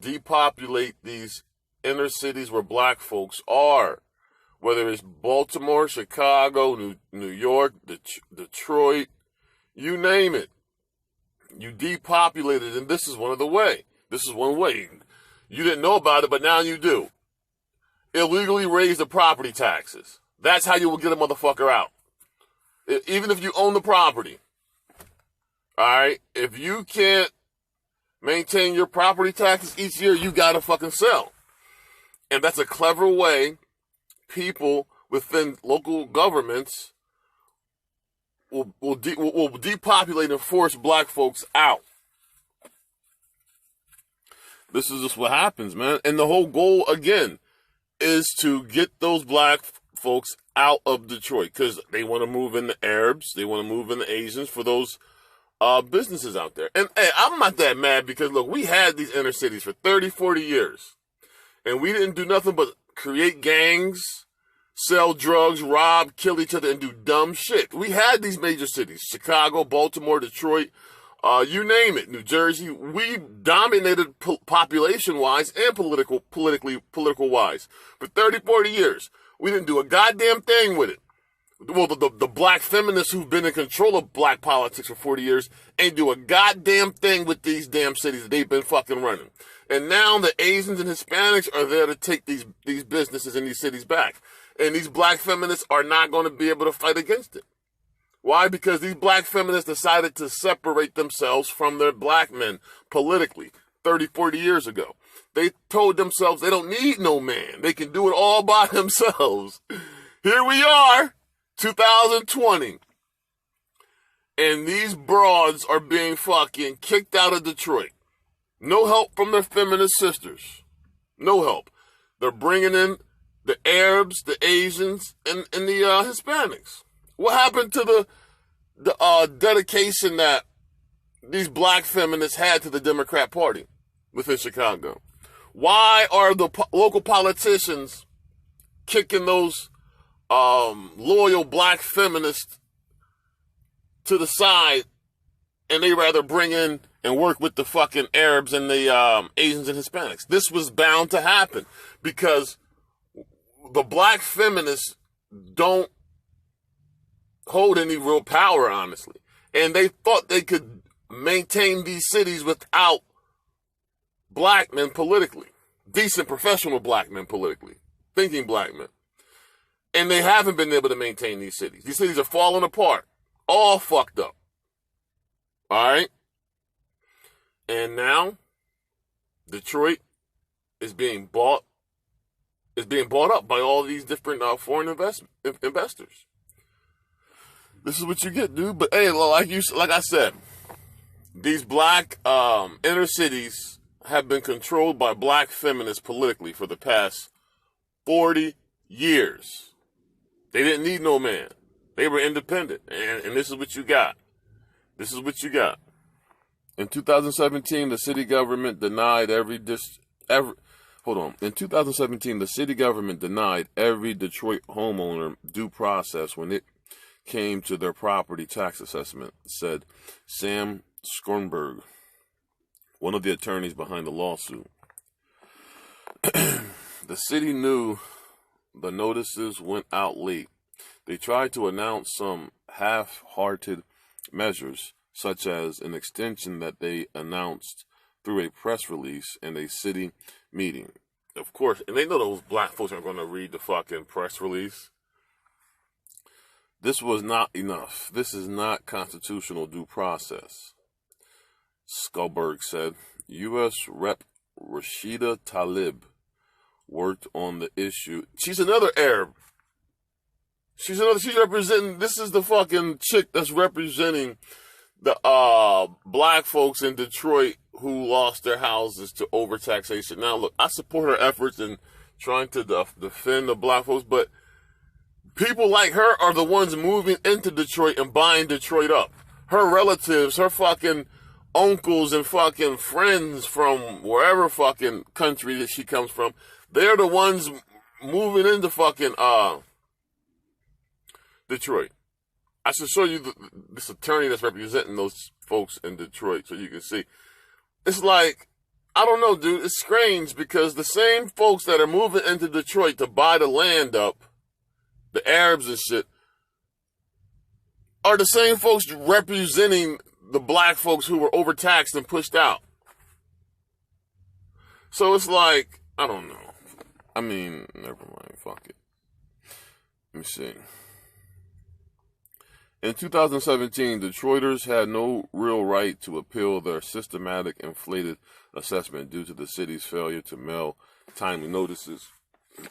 depopulate these inner cities where black folks are, whether it's Baltimore, Chicago, New York, Detroit, you name it. You depopulate it, and this is one of the way. This is one way. You didn't know about it, but now you do. Illegally raise the property taxes. That's how you will get a motherfucker out. Even if you own the property. All right? If you can't maintain your property taxes each year, you gotta fucking sell. And that's a clever way people within local governments will depopulate and force black folks out. This is just what happens, man. And the whole goal, again, is to get those black folks out of Detroit because they want to move in the Arabs, they want to move in the Asians for those businesses out there. And hey, I'm not that mad because, look, we had these inner cities for 30, 40 years. And we didn't do nothing but create gangs, sell drugs, rob, kill each other, and do dumb shit. We had these major cities, Chicago, Baltimore, Detroit, you name it, New Jersey. We dominated population-wise and political-wise for 30, 40 years. We didn't do a goddamn thing with it. Well, the black feminists who've been in control of black politics for 40 years ain't do a goddamn thing with these damn cities that they've been fucking running. And now the Asians and Hispanics are there to take these businesses in these cities back. And these black feminists are not going to be able to fight against it. Why? Because these black feminists decided to separate themselves from their black men politically 30, 40 years ago. They told themselves they don't need no man. They can do it all by themselves. Here we are, 2020. And these broads are being fucking kicked out of Detroit. No help from their feminist sisters. No help. They're bringing in the Arabs, the Asians, and the Hispanics. What happened to the dedication that these black feminists had to the Democrat Party within Chicago? Why are the local politicians kicking those loyal black feminists to the side, and they rather bring in and work with the fucking Arabs and the Asians and Hispanics? This was bound to happen because the black feminists don't hold any real power, honestly. And they thought they could maintain these cities without black men politically. Decent professional black men politically. Thinking black men. And they haven't been able to maintain these cities. These cities are falling apart. All fucked up. Alright? And now, Detroit is being bought up by all these different foreign investors. This is what you get, dude. But hey, like I said, these black inner cities have been controlled by black feminists politically for the past 40 years. They didn't need no man. They were independent. And this is what you got. This is what you got. In 2017, the city government denied In 2017, the city government denied every Detroit homeowner due process when it came to their property tax assessment, said Sam Skornberg, one of the attorneys behind the lawsuit. The city knew the notices went out late. They tried to announce some half-hearted measures, such as an extension that they announced through a press release and a city meeting. Of course, and they know those black folks aren't going to read the fucking press release. This was not enough. This is not constitutional due process, Skulberg said. U.S. Rep. Rashida Tlaib worked on the issue. She's another Arab. She's representing, this is the fucking chick that's representing the black folks in Detroit who lost their houses to overtaxation. Now, look, I support her efforts in trying to defend the black folks, but people like her are the ones moving into Detroit and buying Detroit up. Her relatives, her fucking uncles and fucking friends from wherever fucking country that she comes from, they're the ones moving into fucking Detroit. I should show you this attorney that's representing those folks in Detroit so you can see. It's like I don't know, dude. It's strange because the same folks that are moving into Detroit to buy the land up, the Arabs and shit, are the same folks representing the black folks who were overtaxed and pushed out. So it's like, I don't know. I mean, never mind. Fuck it. Let me see. In 2017, Detroiters had no real right to appeal their systematic inflated assessment due to the city's failure to mail timely notices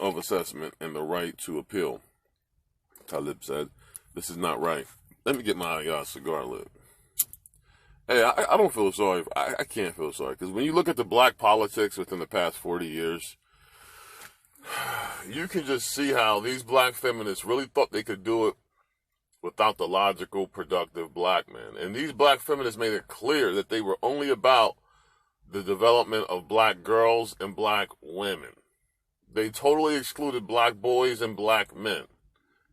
of assessment and the right to appeal. Talib said, "This is not right." Let me get my cigar lit. Hey, I don't feel sorry. I can't feel sorry because when you look at the black politics within the past 40 years, you can just see how these black feminists really thought they could do it without the logical, productive black man. And these black feminists made it clear that they were only about the development of black girls and black women. They totally excluded black boys and black men.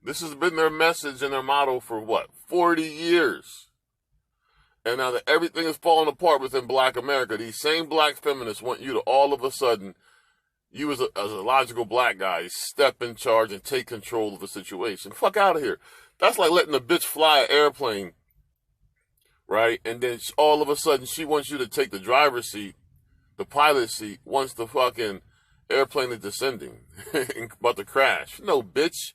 This has been their message and their motto for what, 40 years. And now that everything is falling apart within black America, these same black feminists want you to all of a sudden, you as a logical black guy, step in charge and take control of the situation. Fuck out of here. That's like letting a bitch fly an airplane, right? And then all of a sudden she wants you to take the driver's seat, the pilot seat, once the fucking airplane is descending and about to crash. No, bitch.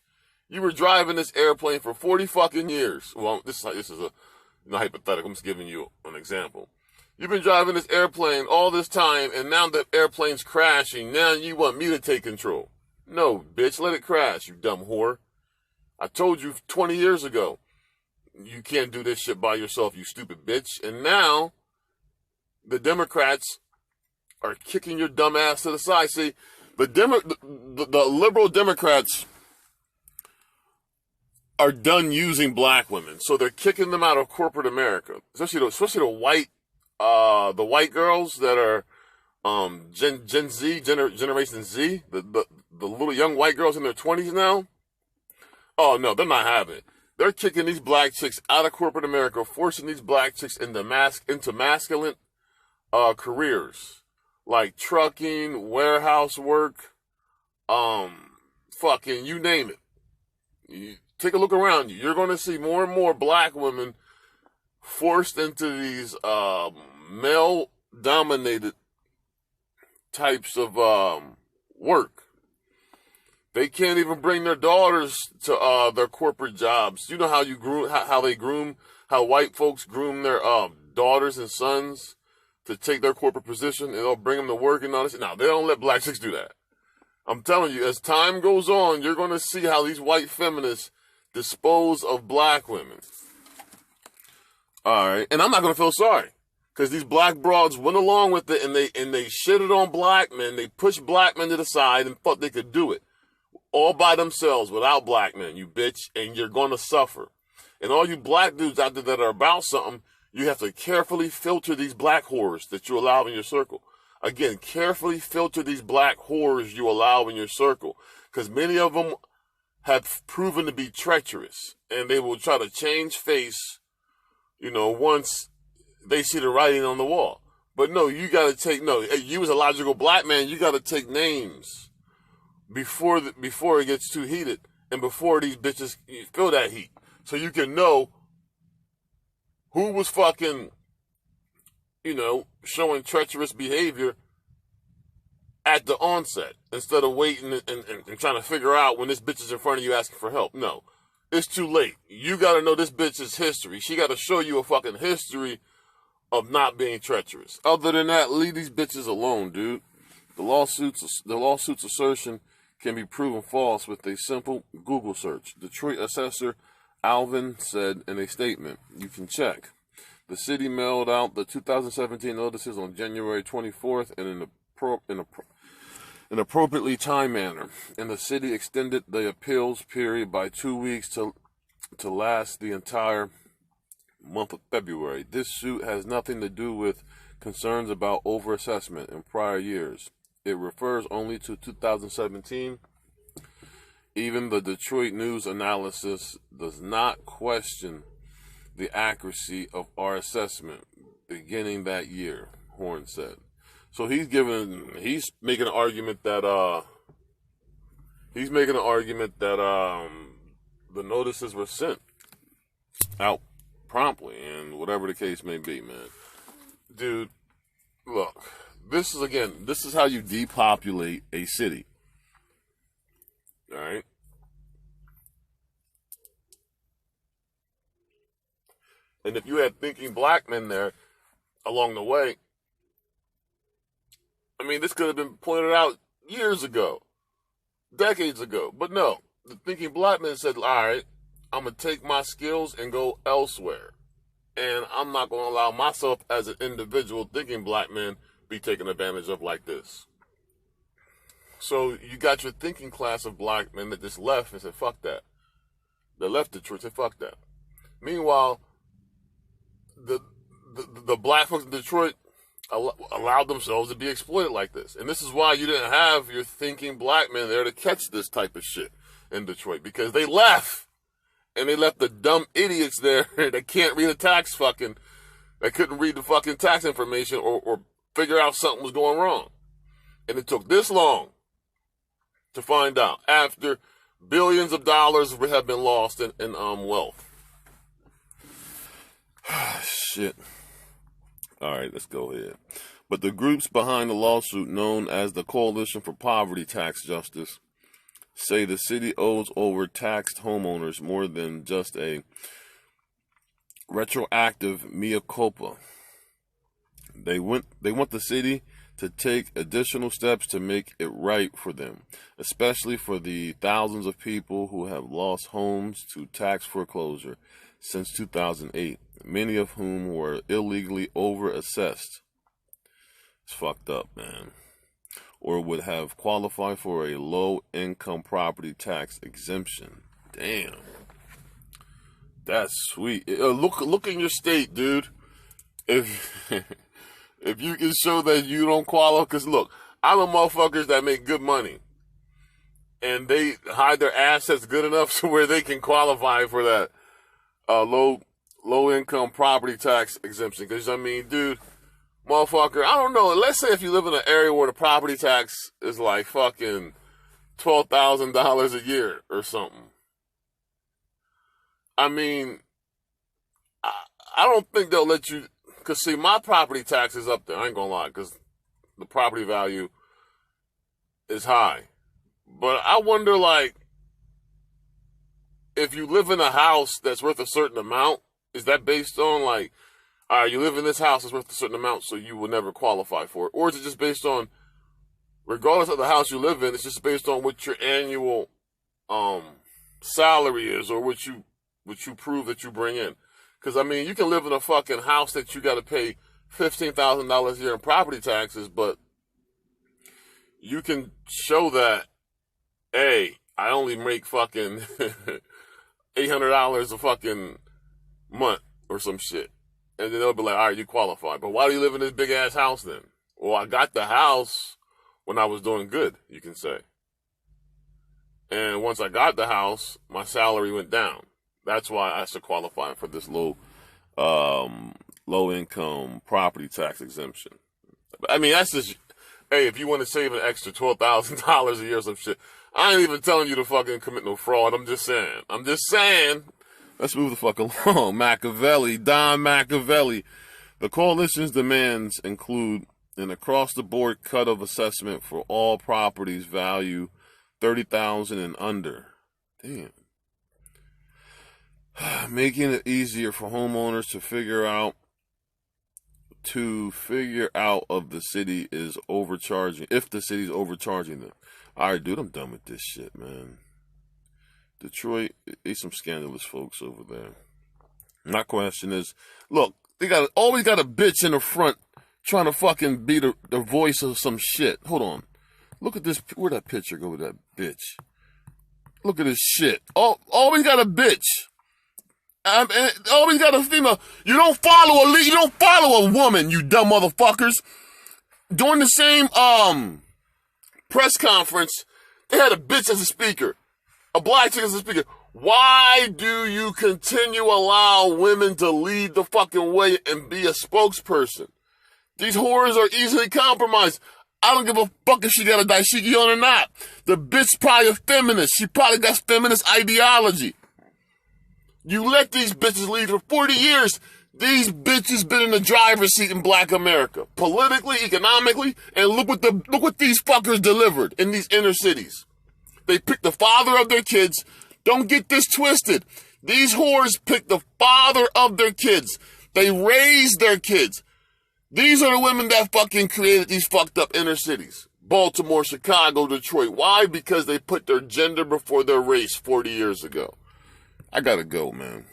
You were driving this airplane for 40 fucking years. Well, this is a hypothetical. I'm just giving you an example. You've been driving this airplane all this time, and now the airplane's crashing. Now you want me to take control. No, bitch, let it crash, you dumb whore. I told you 20 years ago, you can't do this shit by yourself, you stupid bitch. And now, the Democrats are kicking your dumb ass to the side. See, the liberal Democrats are done using black women, so they're kicking them out of corporate America, especially the white girls that are Gen Z, Generation Z, the little young white girls in their 20s now. Oh, no, they're not having it. They're kicking these black chicks out of corporate America, forcing these black chicks into masculine careers, like trucking, warehouse work, fucking, you name it. You take a look around you. You're going to see more and more black women forced into these male-dominated types of work. They can't even bring their daughters to their corporate jobs. You know how you groom, how white folks groom their daughters and sons to take their corporate position, and they'll bring them to work and all this. Now, they don't let black chicks do that. I'm telling you, as time goes on, you're going to see how these white feminists dispose of black women. All right, and I'm not going to feel sorry because these black broads went along with it, and they shitted on black men. They pushed black men to the side and thought they could do it all by themselves without black men, you bitch, and you're going to suffer. And all you black dudes out there that are about something, you have to carefully filter these black whores that you allow in your circle. Again, carefully filter these black whores you allow in your circle, because many of them have proven to be treacherous, and they will try to change face, once they see the writing on the wall. But no, you got to you as a logical black man, you got to take names before it gets too heated, and before these bitches feel that heat, so you can know who was fucking, showing treacherous behavior at the onset, instead of waiting and trying to figure out when this bitch is in front of you asking for help. No, it's too late. You got to know this bitch's history. She got to show you a fucking history of not being treacherous. Other than that, leave these bitches alone, dude. The lawsuit's assertion can be proven false with a simple Google search. Detroit assessor Alvin said in a statement, "You can check. The city mailed out the 2017 notices on January 24th in an appropriately timed manner, and the city extended the appeals period by 2 weeks to last the entire month of February. This suit has nothing to do with concerns about overassessment in prior years. It refers only to 2017. Even the Detroit News analysis does not question the accuracy of our assessment beginning that year," Horn said. So he's making an argument that the notices were sent out promptly, and whatever the case may be, man. Dude, look, this is how you depopulate a city. All right? And if you had thinking black men there along the way, I mean, this could have been pointed out years ago, decades ago. But no, the thinking black men said, all right, I'm going to take my skills and go elsewhere. And I'm not going to allow myself as an individual thinking black man be taken advantage of like this. So you got your thinking class of black men that just left and said, fuck that. They left Detroit and said, fuck that. Meanwhile, the black folks in Detroit allowed themselves to be exploited like this. And this is why you didn't have your thinking black men there to catch this type of shit in Detroit, because they left. And they left the dumb idiots there that can't read that couldn't read the fucking tax information or figure out something was going wrong. And it took this long to find out after billions of dollars have been lost in wealth. Shit. All right, let's go ahead. But the groups behind the lawsuit, known as the Coalition for Poverty Tax Justice, say the city owes overtaxed homeowners more than just a retroactive mea culpa. They want the city to take additional steps to make it right for them, especially for the thousands of people who have lost homes to tax foreclosure since 2008, many of whom were illegally overassessed. It's fucked up, man. Or would have qualified for a low-income property tax exemption. Damn. That's sweet. Look in your state, dude. If you can show that you don't qualify, because look, I know motherfuckers that make good money, and they hide their assets good enough to where they can qualify for that low-income property tax exemption. Because, I mean, dude, motherfucker, I don't know. Let's say if you live in an area where the property tax is like fucking $12,000 a year or something. I mean, I don't think they'll let you, because see, my property tax is up there. I ain't gonna lie, because the property value is high. But I wonder, like, if you live in a house that's worth a certain amount, is that based on, like, all right, you live in this house that's worth a certain amount, so you will never qualify for it? Or is it just based on, regardless of the house you live in, it's just based on what your annual salary is, or what you prove that you bring in? Because, I mean, you can live in a fucking house that you got to pay $15,000 a year in property taxes, but you can show that, hey, I only make fucking $800 a fucking month or some shit. And then they'll be like, all right, you qualify. But why do you live in this big-ass house then? Well, I got the house when I was doing good, you can say. And once I got the house, my salary went down. That's why I should qualify for this low-income property tax exemption. I mean, that's just, hey, if you want to save an extra $12,000 a year or some shit, I ain't even telling you to fucking commit no fraud. I'm just saying. Let's move the fuck along. Don Machiavelli. The coalition's demands include an across-the-board cut of assessment for all properties value $30,000 and under. Damn. Making it easier for homeowners to figure out if the city is overcharging them. All right, dude, I'm done with this shit, man. Detroit, they some scandalous folks over there. My question is, look, they always got a bitch in the front trying to fucking be the voice of some shit. Hold on. Look at this. Where'd that picture go with that bitch? Look at this shit. Always got a bitch. Always got a female. You don't follow a woman, you dumb motherfuckers. During the same press conference, they had a bitch as a speaker. A black chick as a speaker. Why do you continue allow women to lead the fucking way and be a spokesperson? These whores are easily compromised. I don't give a fuck if she got a dashiki on or not. The bitch probably a feminist. She probably got feminist ideology. You let these bitches lead for 40 years. These bitches been in the driver's seat in black America. Politically, economically, and look what these fuckers delivered in these inner cities. They picked the father of their kids. Don't get this twisted. These whores picked the father of their kids. They raised their kids. These are the women that fucking created these fucked up inner cities. Baltimore, Chicago, Detroit. Why? Because they put their gender before their race 40 years ago. I gotta go, man.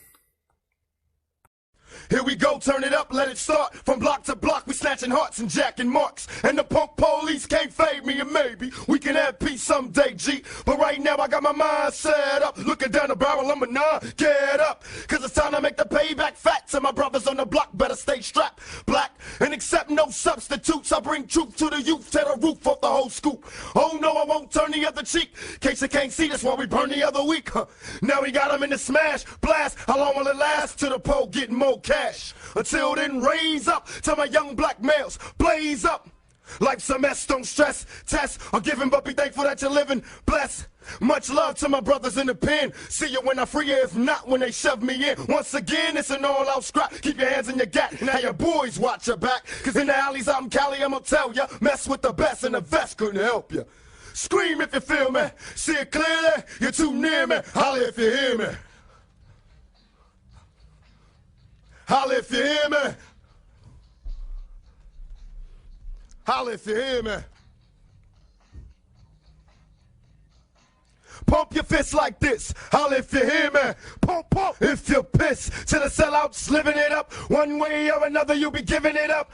Here we go, turn it up, let it start. From block to block, we snatching hearts and jacking marks. And the punk police can't fade me, and maybe we can have peace someday, G. But right now I got my mind set up, looking down the barrel of my 9, get up. Cause it's time to make the payback fat. To my brothers on the block, better stay strapped. Black, and accept no substitutes. I bring truth to the youth, tear the roof off the whole scoop. Oh no, I won't turn the other cheek. Case you can't see, that's why we burn the other week. Now we got them in the smash, blast. How long will it last? To the pole getting more cash. Until then, raise up to my young black males, blaze up. Life's a mess, don't stress, test, or give him, but be thankful that you're living, bless. Much love to my brothers in the pen. See you when I free you, if not when they shove me in. Once again, it's an all-out scrap. Keep your hands in your gat, now your boys watch your back. Cause in the alleys out in Cali, I'ma tell ya, mess with the best and the vest couldn't help ya. Scream if you feel me, see it clearly, you're too near me, holler if you hear me. Holla if you hear me. Holla if you hear me. Pump your fists like this. Holla if you hear me. Pump, pump if you're pissed. To the sellouts living it up. One way or another you'll be giving it up.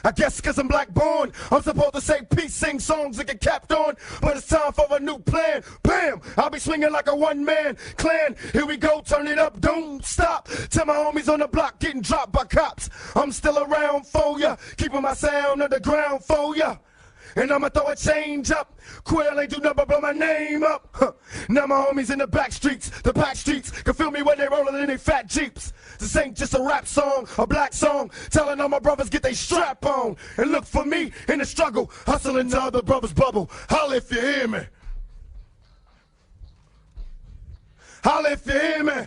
I guess cause I'm black born, I'm supposed to say peace, sing songs and get capped on. But it's time for a new plan. Bam! I'll be swinging like a one-man clan. Here we go, turn it up, don't stop. Tell my homies on the block getting dropped by cops. I'm still around for ya, keeping my sound underground for ya. And I'ma throw a change up. Quill ain't do nothing but blow my name up. Now my homies in the back streets can feel me when they rollin' in they fat Jeeps. This ain't just a rap song, a black song, telling all my brothers get they strap on. And look for me in the struggle, hustling to other brothers' bubble. Holla if you hear me. Holla if you hear me.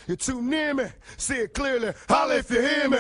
You're too near me, see it clearly. Holla if you hear me.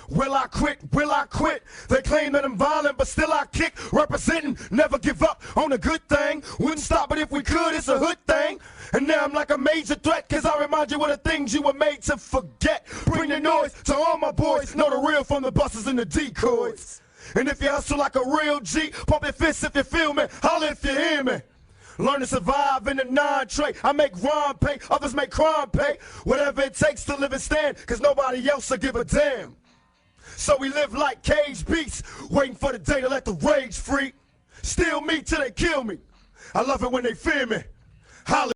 Will I quit? Will I quit? They claim that I'm violent, but still I kick. Representing, never give up on a good thing. Wouldn't stop it if we could, it's a hood thing. And now I'm like a major threat, cause I remind you of the things you were made to forget. Bring the noise to all my boys, know the real from the buses and the decoys. And if you hustle like a real G, pump your fists if you feel me, holler if you hear me. Learn to survive in the non-trade. I make rhyme pay, others make crime pay. Whatever it takes to live and stand, cause nobody else will give a damn. So we live like caged beasts, waiting for the day to let the rage free. Steal me till they kill me. I love it when they fear me. Holla.